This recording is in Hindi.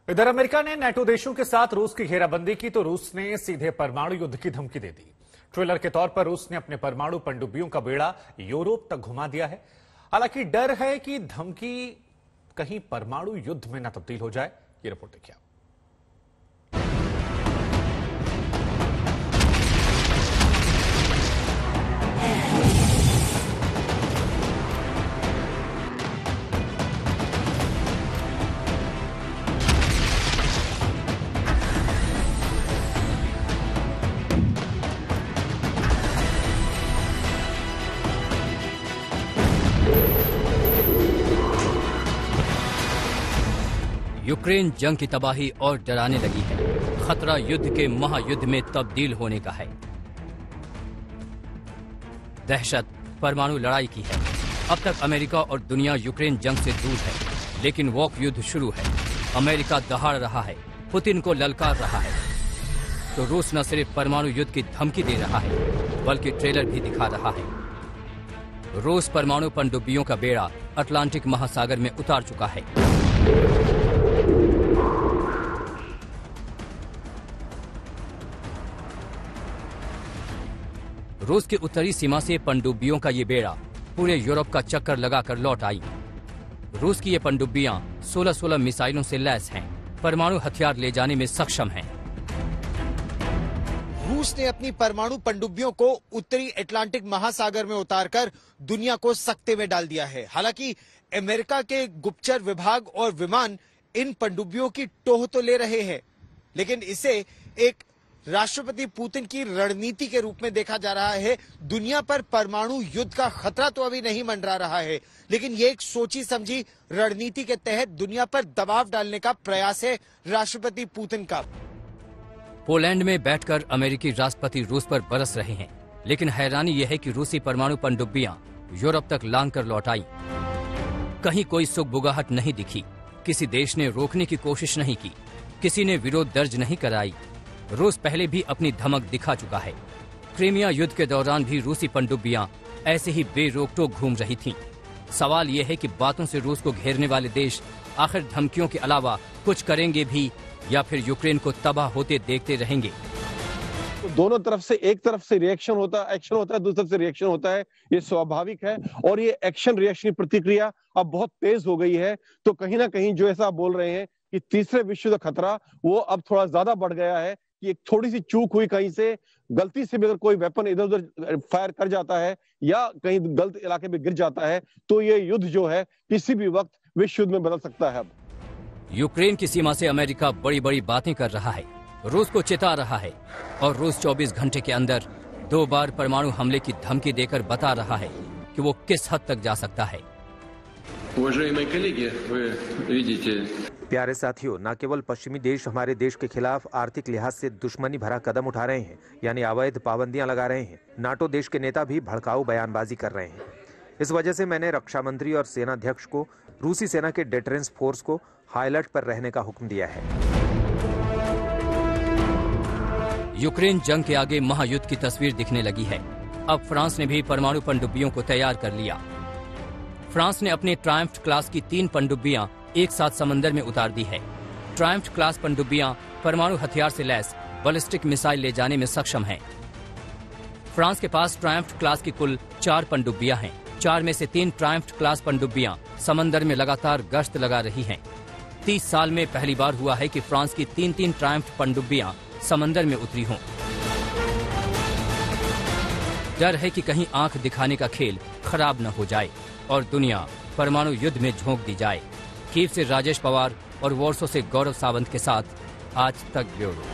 इधर अमेरिका ने नेटो देशों के साथ रूस की घेराबंदी की तो रूस ने सीधे परमाणु युद्ध की धमकी दे दी। ट्रेलर के तौर पर रूस ने अपने परमाणु पनडुब्बियों का बेड़ा यूरोप तक घुमा दिया है। हालांकि डर है कि धमकी कहीं परमाणु युद्ध में न तब्दील हो जाए। ये रिपोर्ट देखिए। यूक्रेन जंग की तबाही और डराने लगी है। खतरा युद्ध के महायुद्ध में तब्दील होने का है। दहशत परमाणु लड़ाई की है। अब तक अमेरिका और दुनिया यूक्रेन जंग से दूर है, लेकिन वॉक युद्ध शुरू है। अमेरिका दहाड़ रहा है, पुतिन को ललकार रहा है, तो रूस न सिर्फ परमाणु युद्ध की धमकी दे रहा है, बल्कि ट्रेलर भी दिखा रहा है। रूस परमाणु पनडुब्बियों का बेड़ा अटलांटिक महासागर में उतार चुका है। रूस की उत्तरी सीमा से पनडुब्बियों का ये बेड़ा पूरे यूरोप का चक्कर लगाकर लौट आई। रूस की ये पनडुब्बियां 16 मिसाइलों से लैस हैं, परमाणु हथियार ले जाने में सक्षम हैं। रूस ने अपनी परमाणु पनडुब्बियों को उत्तरी अटलांटिक महासागर में उतारकर दुनिया को सकते में डाल दिया है। हालांकि अमेरिका के गुप्तचर विभाग और विमान इन पनडुब्बियों की टोह तो ले रहे हैं, लेकिन इसे एक राष्ट्रपति पुतिन की रणनीति के रूप में देखा जा रहा है। दुनिया पर परमाणु युद्ध का खतरा तो अभी नहीं मंडरा रहा है, लेकिन ये एक सोची समझी रणनीति के तहत दुनिया पर दबाव डालने का प्रयास है राष्ट्रपति पुतिन का। पोलैंड में बैठकर अमेरिकी राष्ट्रपति रूस पर बरस रहे हैं, लेकिन हैरानी यह है कि रूसी परमाणु पनडुब्बियां यूरोप तक लांग कर लौट आई। कहीं कोई सुगबुगाहट नहीं दिखी, किसी देश ने रोकने की कोशिश नहीं की, किसी ने विरोध दर्ज नहीं कराई। रूस पहले भी अपनी धमक दिखा चुका है। क्रीमिया युद्ध के दौरान भी रूसी पनडुब्बियां ऐसे ही बेरोक टोक घूम रही थीं। सवाल यह है कि बातों से रूस को घेरने वाले देश आखिर धमकियों के अलावा कुछ करेंगे भी, या फिर यूक्रेन को तबाह होते देखते रहेंगे। तो दोनों तरफ से, एक तरफ से रिएक्शन होता है, एक्शन होता है, दूसरी तरफ से रिएक्शन होता है। ये स्वाभाविक है और ये एक्शन रिएक्शन की प्रतिक्रिया अब बहुत तेज हो गई है। तो कहीं ना कहीं जो ऐसा आप बोल रहे हैं कि तीसरे विश्व युद्ध का खतरा वो अब थोड़ा ज्यादा बढ़ गया है कि एक थोड़ी सी चूक हुई, कहीं से गलती से भी अगर कोई वेपन इधर उधर फायर कर जाता है या कहीं गलत इलाके में गिर जाता है तो ये युद्ध जो है किसी भी वक्त विश्व युद्ध में बदल सकता है। अब यूक्रेन की सीमा से अमेरिका बड़ी बड़ी बातें कर रहा है, रूस को चिता रहा है और रूस 24 घंटे के अंदर 2 बार परमाणु हमले की धमकी देकर बता रहा है कि वो किस हद तक जा सकता है। प्यारे साथियों, न केवल पश्चिमी देश हमारे देश के खिलाफ आर्थिक लिहाज से दुश्मनी भरा कदम उठा रहे हैं, यानी अवैध पाबंदियां लगा रहे हैं, नाटो देश के नेता भी भड़काऊ बयानबाजी कर रहे हैं। इस वजह से मैंने रक्षा मंत्री और सेनाध्यक्ष को रूसी सेना के डिफेंस फोर्स को हाई अलर्ट पर रहने का हुक्म दिया है। यूक्रेन जंग के आगे महायुद्ध की तस्वीर दिखने लगी है। अब फ्रांस ने भी परमाणु पनडुब्बियों को तैयार कर लिया। फ्रांस ने अपने ट्रायम्फ क्लास की 3 पनडुब्बियां एक साथ समंदर में उतार दी है। ट्रायम्फ क्लास पनडुब्बियां परमाणु हथियार से लैस बैलिस्टिक मिसाइल ले जाने में सक्षम हैं। फ्रांस के पास ट्रायम्फ क्लास की कुल 4 पनडुब्बियां हैं। 4 में से 3 ट्रायम्फ क्लास पनडुब्बियां समंदर में लगातार गश्त लगा रही हैं। 30 साल में पहली बार हुआ है कि फ्रांस की 3 ट्रायम्फ पनडुब्बियां समंदर में उतरी हों। डर है कि कहीं आंख दिखाने का खेल खराब न हो जाए और दुनिया परमाणु युद्ध में झोंक दी जाए। कीव से राजेश पवार और वॉर्सो से गौरव सावंत के साथ आज तक ब्यूरो।